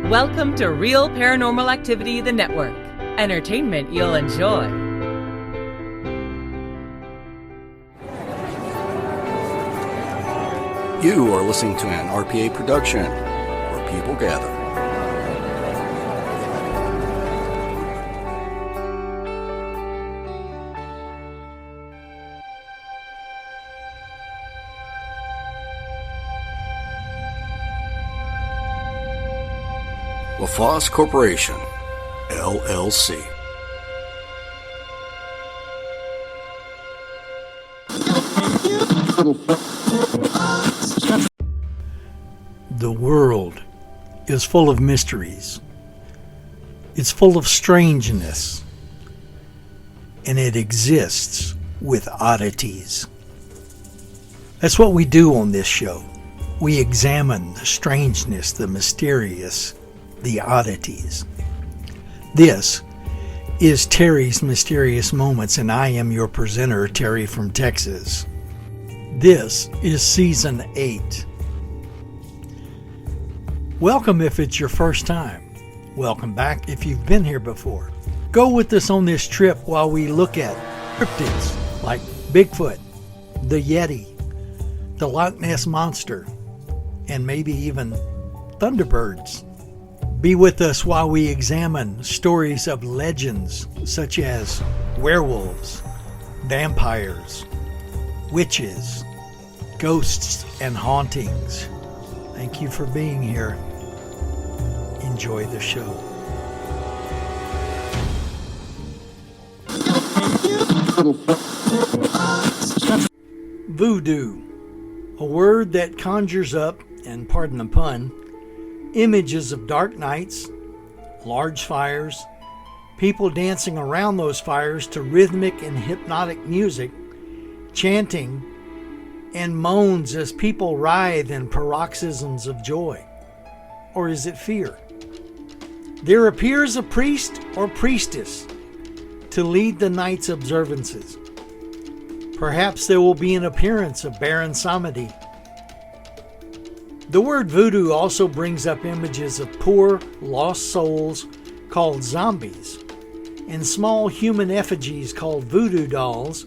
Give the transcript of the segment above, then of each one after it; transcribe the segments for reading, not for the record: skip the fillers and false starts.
Welcome to Real Paranormal Activity, the network. Entertainment you'll enjoy. You are listening to an RPA production, where people gather. LaFosse Corporation, LLC. The world is full of mysteries. It's full of strangeness. And it exists with oddities. That's what we do on this show. We examine the strangeness, the mysterious, the oddities. This is Terry's Mysterious Moments, and I am your presenter, Terry from Texas. This is Season 8. Welcome if it's your first time. Welcome back if you've been here before. Go with us on this trip while we look at cryptids like Bigfoot, the Yeti, the Loch Ness Monster, and maybe even Thunderbirds. Be with us while we examine stories of legends such as werewolves, vampires, witches, ghosts, and hauntings. Thank you for being here. Enjoy the show. Voodoo, a word that conjures up, and pardon the pun, images of dark nights, large fires, people dancing around those fires to rhythmic and hypnotic music, chanting, and moans as people writhe in paroxysms of joy. Or is it fear? There appears a priest or priestess to lead the night's observances. Perhaps there will be an appearance of Baron Samedi. The word voodoo also brings up images of poor, lost souls called zombies, and small human effigies called voodoo dolls,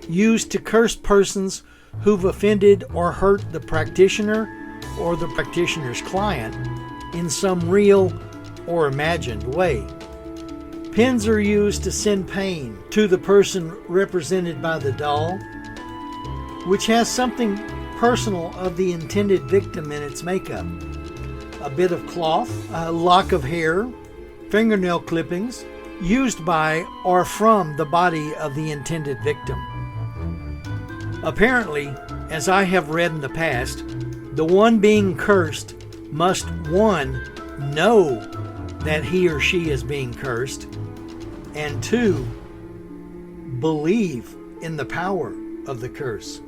used to curse persons who've offended or hurt the practitioner or the practitioner's client in some real or imagined way. Pins are used to send pain to the person represented by the doll, which has something personal of the intended victim in its makeup. A bit of cloth, a lock of hair, fingernail clippings, used by or from the body of the intended victim. Apparently, as I have read in the past, the one being cursed must, one, know that he or she is being cursed, and two, believe in the power of the curse.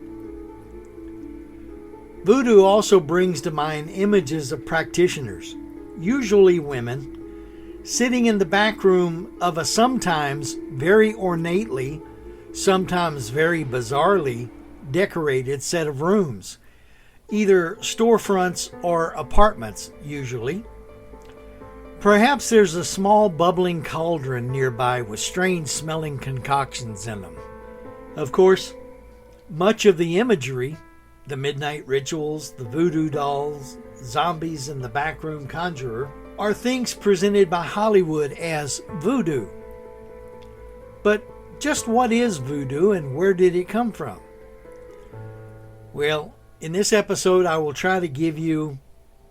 Voodoo also brings to mind images of practitioners, usually women, sitting in the back room of a sometimes very ornately, sometimes very bizarrely decorated set of rooms, either storefronts or apartments usually. Perhaps there's a small bubbling cauldron nearby with strange smelling concoctions in them. Of course, much of the imagery, the midnight rituals, the voodoo dolls, zombies, and the backroom conjurer, are things presented by Hollywood as voodoo. But just what is voodoo and where did it come from? Well, in this episode, I will try to give you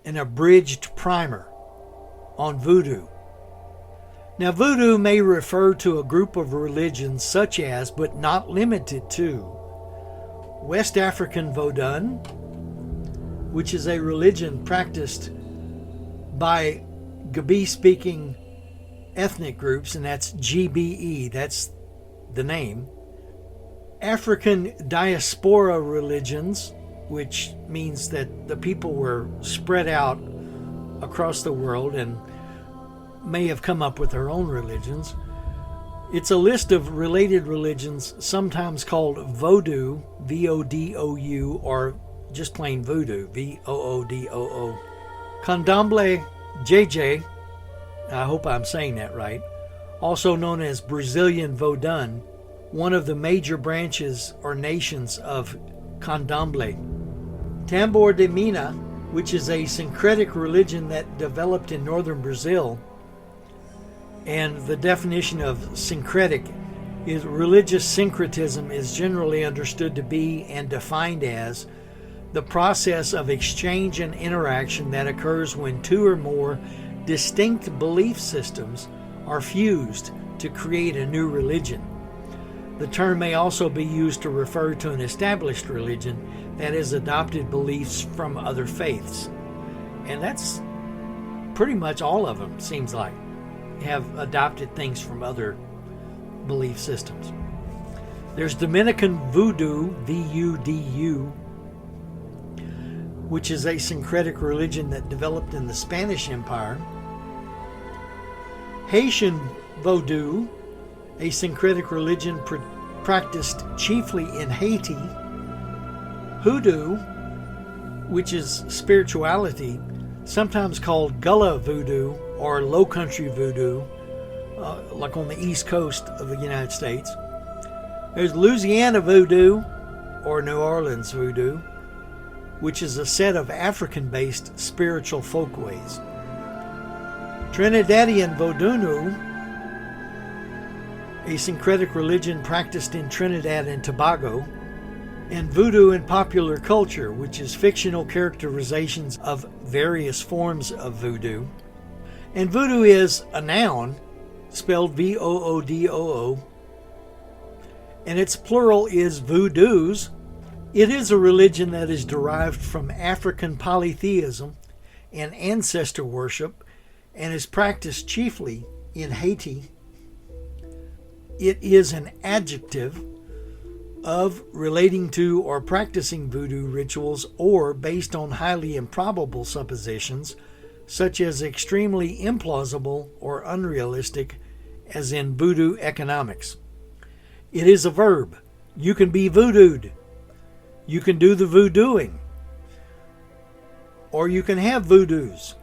an abridged primer on voodoo. Now, voodoo may refer to a group of religions such as, but not limited to, West African Vodun, which is a religion practiced by Gbe-speaking ethnic groups, and that's GBE, that's the name. African diaspora religions, which means that the people were spread out across the world and may have come up with their own religions. It's a list of related religions, sometimes called Vodou, V-O-D-O-U, or just plain Voodoo, V-O-O-D-O-O. Candomblé, JJ, I hope I'm saying that right, also known as Brazilian Vodun, one of the major branches or nations of Candomblé. Tambor de Mina, which is a syncretic religion that developed in northern Brazil, and the definition of syncretic is religious syncretism is generally understood to be and defined as the process of exchange and interaction that occurs when two or more distinct belief systems are fused to create a new religion. The term may also be used to refer to an established religion that has adopted beliefs from other faiths. And that's pretty much all of them, seems like, have adopted things from other belief systems. There's Dominican Voodoo, V-U-D-U, which is a syncretic religion that developed in the Spanish Empire. Haitian Vodou, a syncretic religion practiced chiefly in Haiti. Hoodoo, which is spirituality, sometimes called Gullah Voodoo or Low Country Voodoo, like on the East Coast of the United States. There's Louisiana Voodoo or New Orleans Voodoo, which is a set of African-based spiritual folkways. Trinidadian Vodunu, a syncretic religion practiced in Trinidad and Tobago, and voodoo in popular culture, which is fictional characterizations of various forms of voodoo. And voodoo is a noun, spelled V-O-O-D-O-O, and its plural is voodoos. It is a religion that is derived from African polytheism and ancestor worship and is practiced chiefly in Haiti. It is an adjective of relating to or practicing voodoo rituals or based on highly improbable suppositions, such as extremely implausible or unrealistic, as in voodoo economics. It is a verb. You can be voodooed. You can do the voodooing. Or you can have voodoos,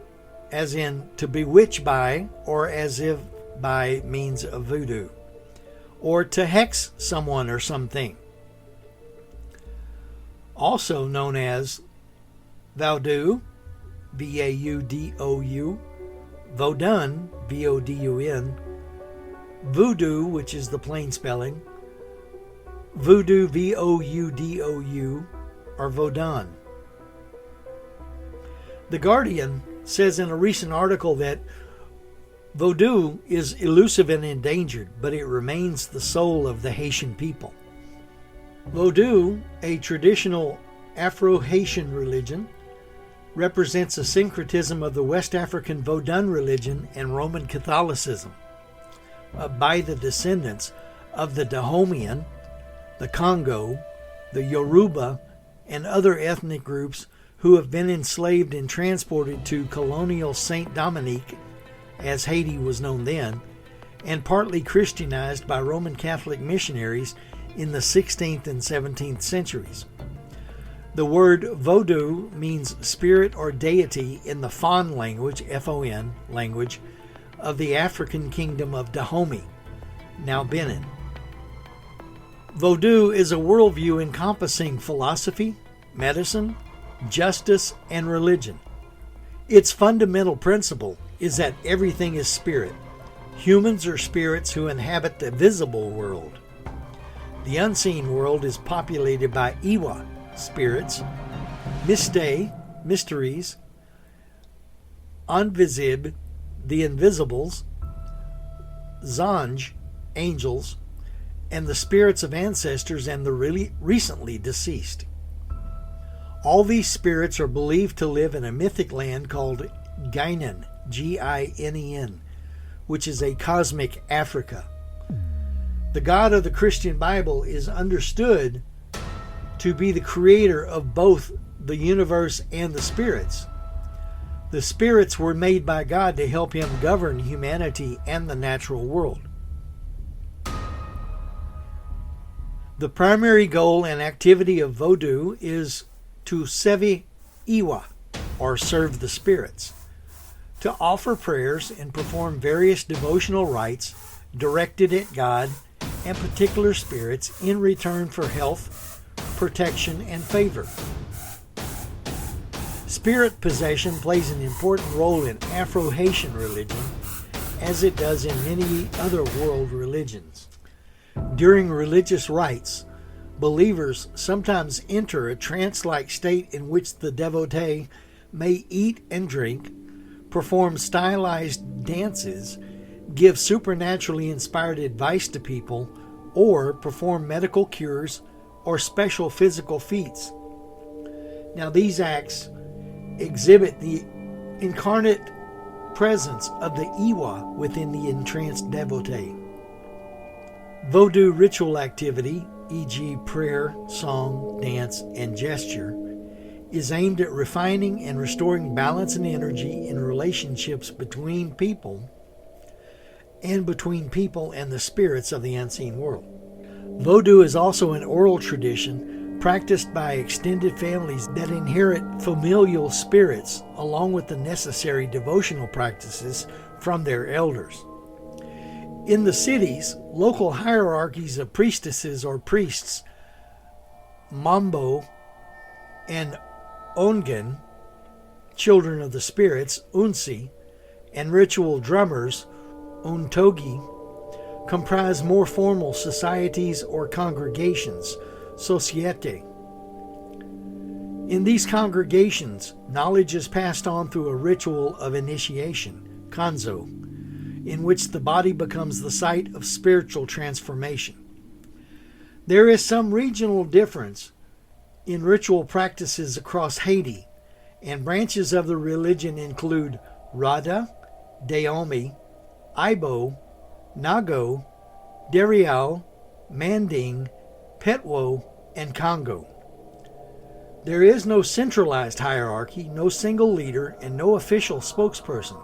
as in to bewitch by or as if by means of voodoo. Or to hex someone or something. Also known as Vaudou, V-A-U-D-O-U, Vodun, V-O-D-U-N, Voodoo, which is the plain spelling, Voodoo, V-O-U-D-O-U, or Vodun. The Guardian says in a recent article that Vodou is elusive and endangered, but it remains the soul of the Haitian people. Vodou, a traditional Afro-Haitian religion, represents a syncretism of the West African Vodun religion and Roman Catholicism by the descendants of the Dahomian, the Congo, the Yoruba, and other ethnic groups who have been enslaved and transported to colonial Saint Dominique, as Haiti was known then, and partly Christianized by Roman Catholic missionaries in the 16th and 17th centuries. The word Vodou means spirit or deity in the Fon language, F-O-N language, of the African kingdom of Dahomey, now Benin. Vodou is a worldview encompassing philosophy, medicine, justice, and religion. Its fundamental principle is that everything is spirit. Humans are spirits who inhabit the visible world. The unseen world is populated by Iwa, spirits, Mystè, mysteries, Invisible, the invisibles, Zanj, angels, and the spirits of ancestors and the recently deceased. All these spirits are believed to live in a mythic land called Guinan, G-I-N-E-N, which is a cosmic Africa. The God of the Christian Bible is understood to be the creator of both the universe and the spirits. The spirits were made by God to help him govern humanity and the natural world. The primary goal and activity of Vodou is to sevi Iwa, or serve the spirits. to offer prayers and perform various devotional rites directed at God and particular spirits in return for health, protection, and favor. Spirit possession plays an important role in Afro-Haitian religion, as it does in many other world religions. During religious rites, believers sometimes enter a trance-like state in which the devotee may eat and drink, perform stylized dances, give supernaturally inspired advice to people, or perform medical cures or special physical feats. Now, these acts exhibit the incarnate presence of the Iwa within the entranced devotee. Vodou ritual activity, e.g. prayer, song, dance, and gesture, is aimed at refining and restoring balance and energy in relationships between people and between people and the spirits of the unseen world. Vodou is also an oral tradition practiced by extended families that inherit familial spirits along with the necessary devotional practices from their elders. In the cities, local hierarchies of priestesses or priests, Mambo and Ongen, children of the spirits, Unsi, and ritual drummers, Untogi, comprise more formal societies or congregations, societe. In these congregations, knowledge is passed on through a ritual of initiation, kanzo, in which the body becomes the site of spiritual transformation. There is some regional difference in ritual practices across Haiti, and branches of the religion include Rada, Daomi, Ibo, Nago, Derial, Manding, Petwo, and Congo. There is no centralized hierarchy, no single leader, and no official spokesperson,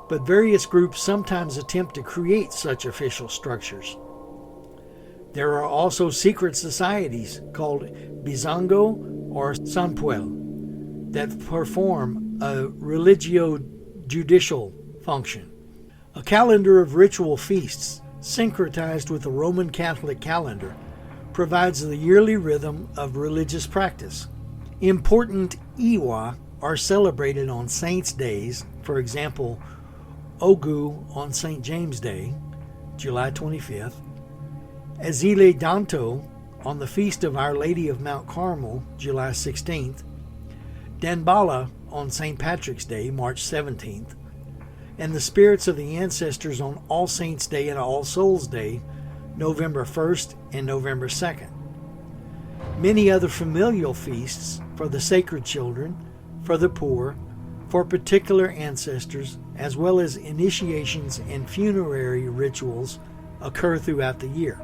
but various groups sometimes attempt to create such official structures. There are also secret societies called Bizango or Sanpuel that perform a religio-judicial function. A calendar of ritual feasts, syncretized with the Roman Catholic calendar, provides the yearly rhythm of religious practice. Important Iwa are celebrated on saints' days, for example, Ogu on St. James Day, July 25th, Azile Danto on the Feast of Our Lady of Mount Carmel, July 16th, Danbala on St. Patrick's Day, March 17th, and the spirits of the ancestors on All Saints' Day and All Souls' Day, November 1st and November 2nd. Many other familial feasts for the sacred children, for the poor, for particular ancestors, as well as initiations and funerary rituals occur throughout the year.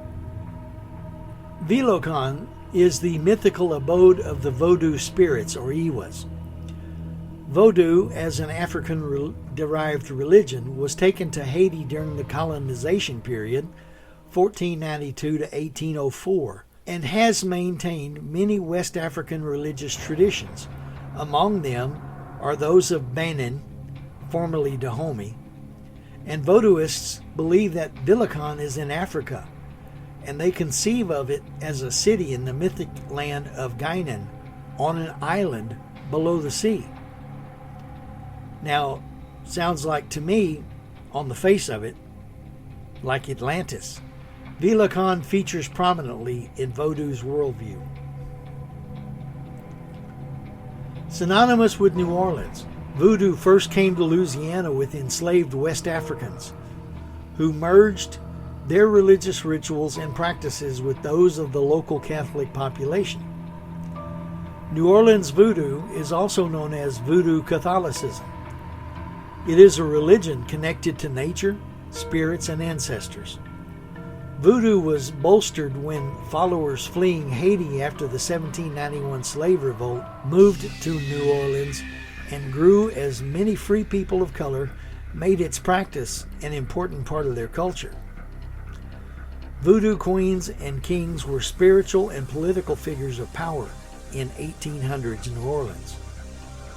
Vilokan is the mythical abode of the Vodou spirits or Iwas. Vodou, as an African-derived religion, was taken to Haiti during the colonization period, 1492 to 1804, and has maintained many West African religious traditions. Among them are those of Benin, formerly Dahomey, and Vodouists believe that Vilokan is in Africa, and they conceive of it as a city in the mythic land of Guinan on an island below the sea. Now, sounds like to me, on the face of it, like Atlantis. Vilokan features prominently in Vodou's worldview. Synonymous with New Orleans, Voodoo first came to Louisiana with enslaved West Africans, who merged their religious rituals and practices with those of the local Catholic population. New Orleans Voodoo is also known as Voodoo Catholicism. It is a religion connected to nature, spirits, and ancestors. Voodoo was bolstered when followers fleeing Haiti after the 1791 slave revolt moved to New Orleans and grew as many free people of color made its practice an important part of their culture. Voodoo queens and kings were spiritual and political figures of power in 1800s New Orleans.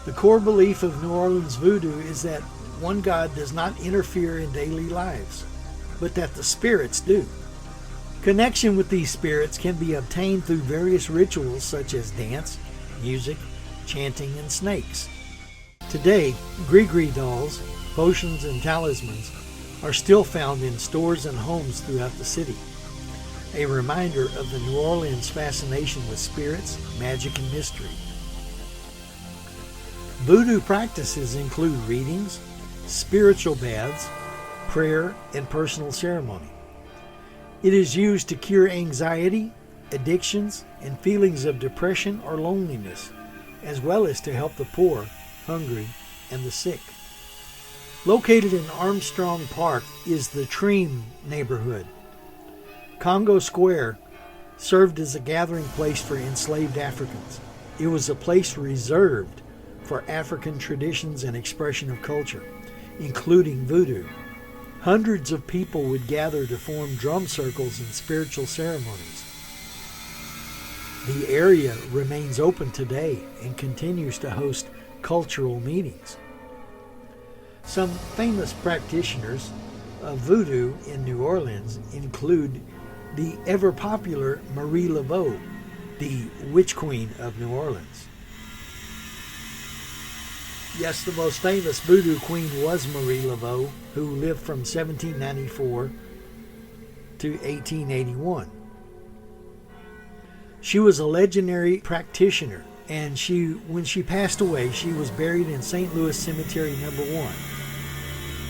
The core belief of New Orleans Voodoo is that one God does not interfere in daily lives, but that the spirits do. Connection with these spirits can be obtained through various rituals such as dance, music, chanting, and snakes. Today, Gree dolls, potions, and talismans are still found in stores and homes throughout the city, a reminder of the New Orleans fascination with spirits, magic, and mystery. Voodoo practices include readings, spiritual baths, prayer, and personal ceremony. It is used to cure anxiety, addictions, and feelings of depression or loneliness, as well as to help the poor, hungry, and the sick. Located in Armstrong Park is the Treem neighborhood. Congo Square served as a gathering place for enslaved Africans. It was a place reserved for African traditions and expression of culture, including voodoo. Hundreds of people would gather to form drum circles and spiritual ceremonies. The area remains open today and continues to host cultural meetings. Some famous practitioners of voodoo in New Orleans include the ever-popular Marie Laveau, the Witch Queen of New Orleans. Yes, the most famous voodoo queen was Marie Laveau, who lived from 1794 to 1881. She was a legendary practitioner, and when she passed away, she was buried in St. Louis Cemetery No. 1.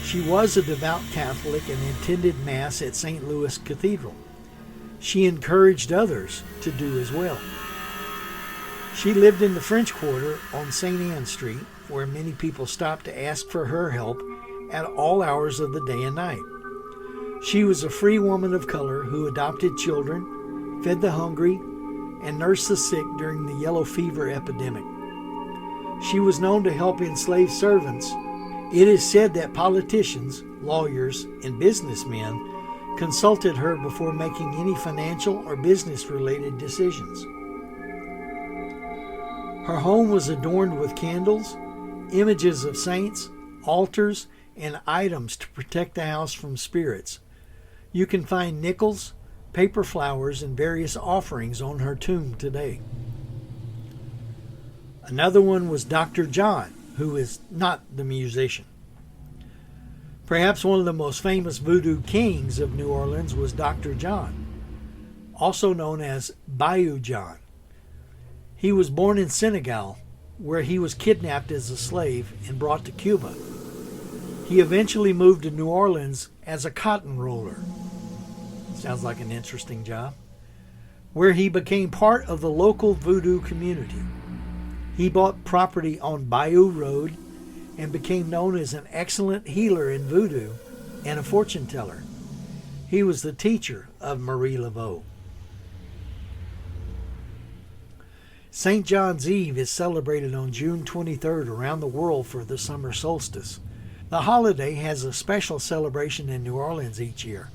She was a devout Catholic and attended Mass at St. Louis Cathedral. She encouraged others to do as well. She lived in the French Quarter on St. Anne Street, where many people stopped to ask for her help at all hours of the day and night. She was a free woman of color who adopted children, fed the hungry, and nursed the sick during the yellow fever epidemic. She was known to help enslaved servants. It is said that politicians, lawyers, and businessmen consulted her before making any financial or business-related decisions. Her home was adorned with candles, images of saints, altars, and items to protect the house from spirits. You can find nickels, paper flowers, and various offerings on her tomb today. Another one was Dr. John, who is not the musician. Perhaps one of the most famous voodoo kings of New Orleans was Dr. John, also known as Bayou John. He was born in Senegal, where he was kidnapped as a slave and brought to Cuba. He eventually moved to New Orleans as a cotton roller. Sounds like an interesting job. Where he became part of the local voodoo community. He bought property on Bayou Road and became known as an excellent healer in voodoo and a fortune teller. He was the teacher of Marie Laveau. St. John's Eve is celebrated on June 23rd around the world for the summer solstice. The holiday has a special celebration in New Orleans each year.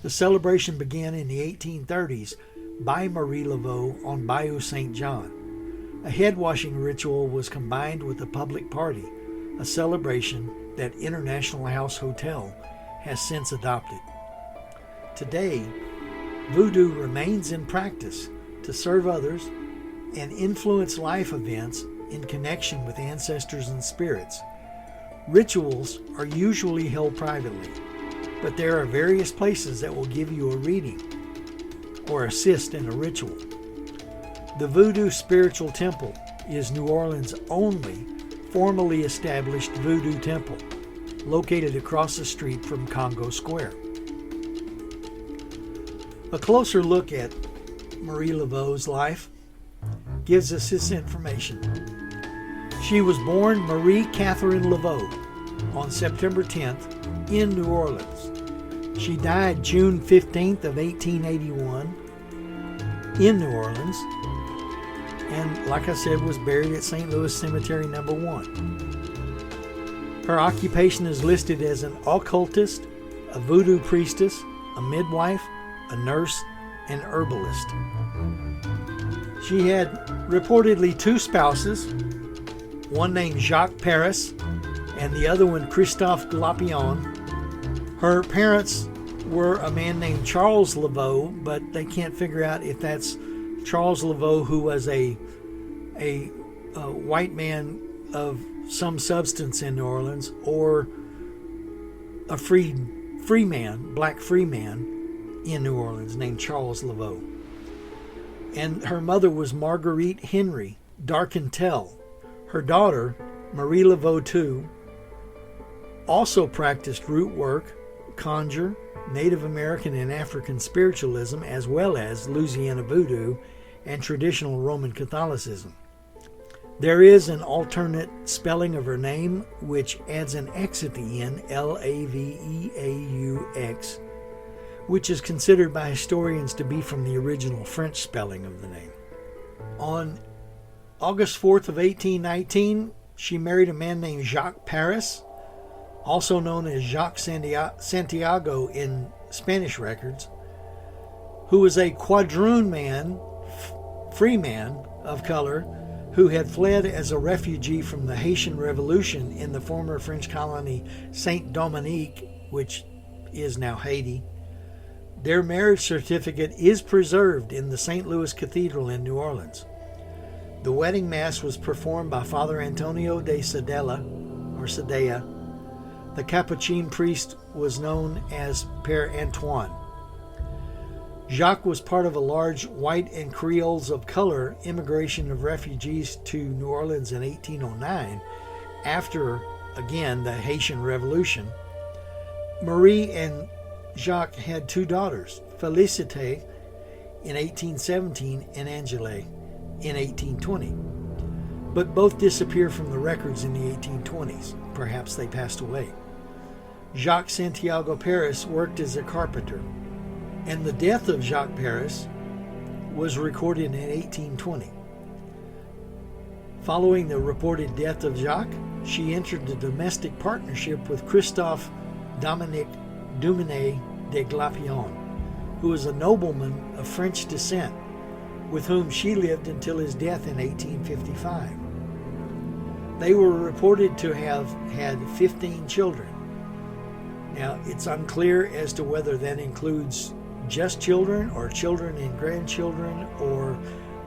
The celebration began in the 1830s by Marie Laveau on Bayou St. John. A head washing ritual was combined with a public party, a celebration that International House Hotel has since adopted. Today, voodoo remains in practice to serve others and influence life events in connection with ancestors and spirits. Rituals are usually held privately, but there are various places that will give you a reading or assist in a ritual. The Voodoo Spiritual Temple is New Orleans' only formally established voodoo temple, located across the street from Congo Square. A closer look at Marie Laveau's life gives us this information. She was born Marie Catherine Laveau on September 10th in New Orleans. She died June 15th of 1881 in New Orleans, and like I said, was buried at St. Louis Cemetery No. 1. Her occupation is listed as an occultist, a voodoo priestess, a midwife, a nurse, and herbalist. She had reportedly 2 spouses, one named Jacques Paris and the other one Christophe Glapion. Her parents were a man named Charles Laveau, but they can't figure out if that's Charles Laveau, who was a white man of some substance in New Orleans, or a free man, black free man in New Orleans named Charles Laveau. And her mother was Marguerite Henry Darkentel. Her daughter, Marie Laveau too, also practiced root work, conjure, Native American and African spiritualism, as well as Louisiana voodoo and traditional Roman Catholicism. There is an alternate spelling of her name which adds an X at the end, Laveaux, which is considered by historians to be from the original French spelling of the name. On August 4th of 1819, she married a man named Jacques Paris, also known as Jacques Santiago in Spanish records, who was a quadroon man, free man of color, who had fled as a refugee from the Haitian Revolution in the former French colony Saint-Dominique, which is now Haiti. Their marriage certificate is preserved in the St. Louis Cathedral in New Orleans. The wedding mass was performed by Father Antonio de Sedela, or Sedea. The Capuchin priest was known as Père Antoine. Jacques was part of a large white and Creoles of color immigration of refugees to New Orleans in 1809, after, again, the Haitian Revolution. Marie and Jacques had two daughters, Félicité in 1817 and Angèle in 1820. But both disappear from the records in the 1820s. Perhaps they passed away. Jacques Santiago Paris worked as a carpenter, and the death of Jacques Paris was recorded in 1820. Following the reported death of Jacques, she entered a domestic partnership with Christophe Dominique Duminet de Glapion, who was a nobleman of French descent, with whom she lived until his death in 1855. They were reported to have had 15 children. Now, it's unclear as to whether that includes just children or children and grandchildren or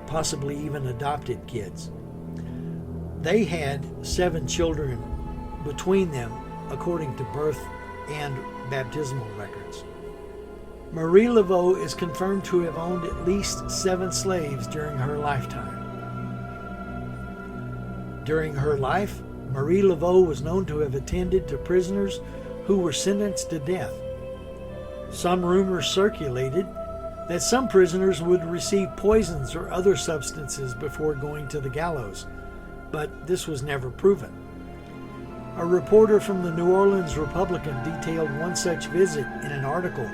possibly even adopted kids. They had 7 children between them, according to birth and baptismal records. Marie Laveau is confirmed to have owned at least 7 slaves during her lifetime. During her life, Marie Laveau was known to have attended to prisoners who were sentenced to death. Some rumors circulated that some prisoners would receive poisons or other substances before going to the gallows, but this was never proven. A reporter from the New Orleans Republican detailed one such visit in an article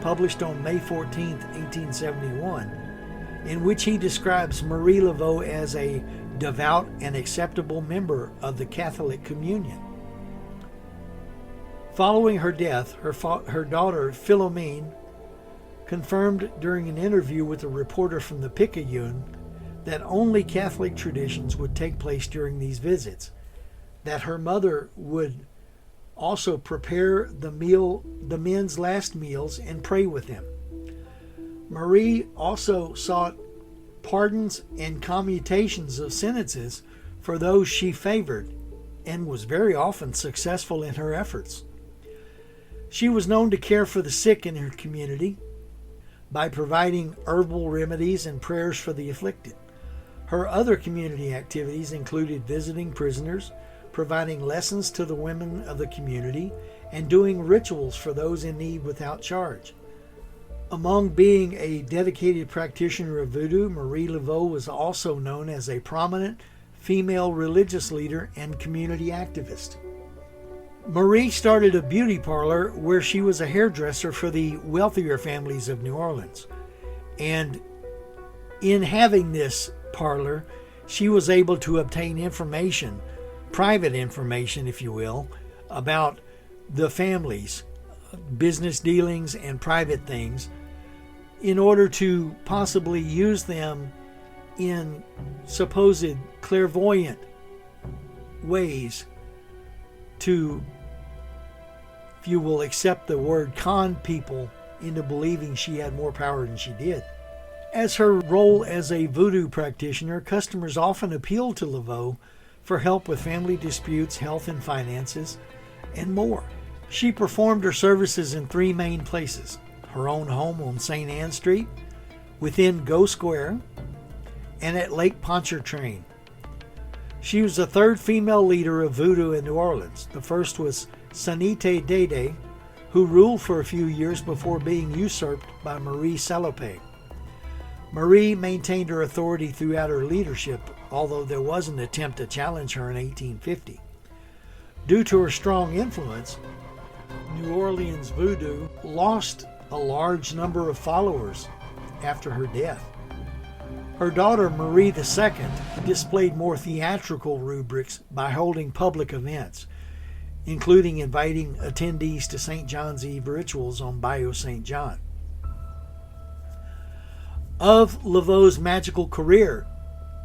published on May 14, 1871, in which he describes Marie Laveau as a devout and acceptable member of the Catholic Communion. Following her death, her daughter Philomene confirmed during an interview with a reporter from the Picayune that only Catholic traditions would take place during these visits, that her mother would also prepare the men's last meals and pray with them. Marie also sought pardons and commutations of sentences for those she favored and was very often successful in her efforts. She was known to care for the sick in her community by providing herbal remedies and prayers for the afflicted. Her other community activities included visiting prisoners, providing lessons to the women of the community, and doing rituals for those in need without charge. Among being a dedicated practitioner of voodoo, Marie Laveau was also known as a prominent female religious leader and community activist. Marie started a beauty parlor where she was a hairdresser for the wealthier families of New Orleans. And in having this parlor, she was able to obtain information, private information, if you will, about the families, business dealings, and private things in order to possibly use them in supposed clairvoyant ways to, if you will accept the word, con people into believing she had more power than she did. As her role as a voodoo practitioner, customers often appealed to Laveau for help with family disputes, health and finances, and more. She performed her services in 3 main places: her own home on St. Anne Street, within Go Square, and at Lake Pontchartrain. She was the 3rd female leader of voodoo in New Orleans. The first was Sanite Dede, who ruled for a few years before being usurped by Marie Salopé. Marie maintained her authority throughout her leadership, although there was an attempt to challenge her in 1850. Due to her strong influence, New Orleans voodoo lost a large number of followers after her death. Her daughter Marie II displayed more theatrical rubrics by holding public events, including inviting attendees to St. John's Eve rituals on Bayou St. John. Of Laveau's magical career,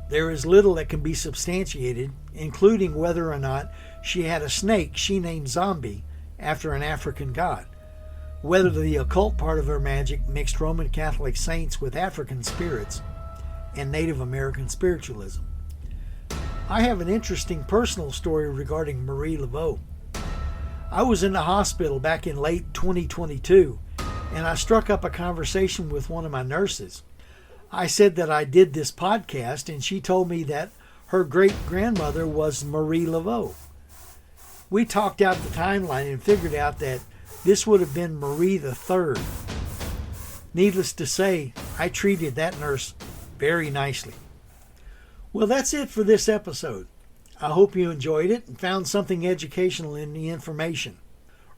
there is little that can be substantiated, including whether or not she had a snake she named Zombie after an African god, whether the occult part of her magic mixed Roman Catholic saints with African spirits, and Native American spiritualism. I have an interesting personal story regarding Marie Laveau. I was in the hospital back in late 2022, and I struck up a conversation with one of my nurses. I said that I did this podcast, and she told me that her great-grandmother was Marie Laveau. We talked out the timeline and figured out that this would have been Marie III. Needless to say, I treated that nurse very nicely. Well, that's it for this episode. I hope you enjoyed it and found something educational in the information.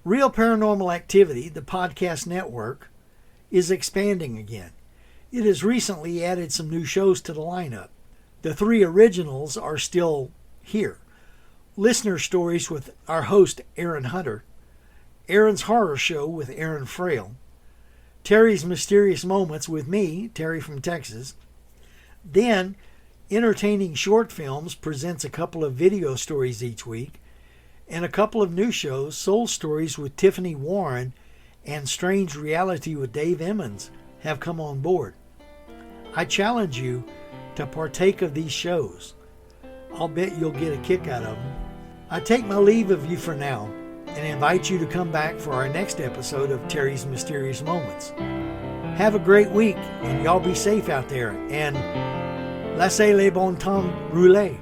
Real Paranormal Activity, the podcast network, is expanding again. It has recently added some new shows to the lineup. The 3 originals are still here. Listener Stories with our host, Aaron Hunter. Aaron's Horror Show with Aaron Frale. Terry's Mysterious Moments with me, Terry from Texas. Then, Entertaining Short Films presents a couple of video stories each week, and a couple of new shows, Soul Stories with Tiffany Warren and Strange Reality with Dave Emmons, have come on board. I challenge you to partake of these shows. I'll bet you'll get a kick out of them. I take my leave of you for now and invite you to come back for our next episode of Terry's Mysterious Moments. Have a great week, and y'all be safe out there, and laissez les bon temps rouler.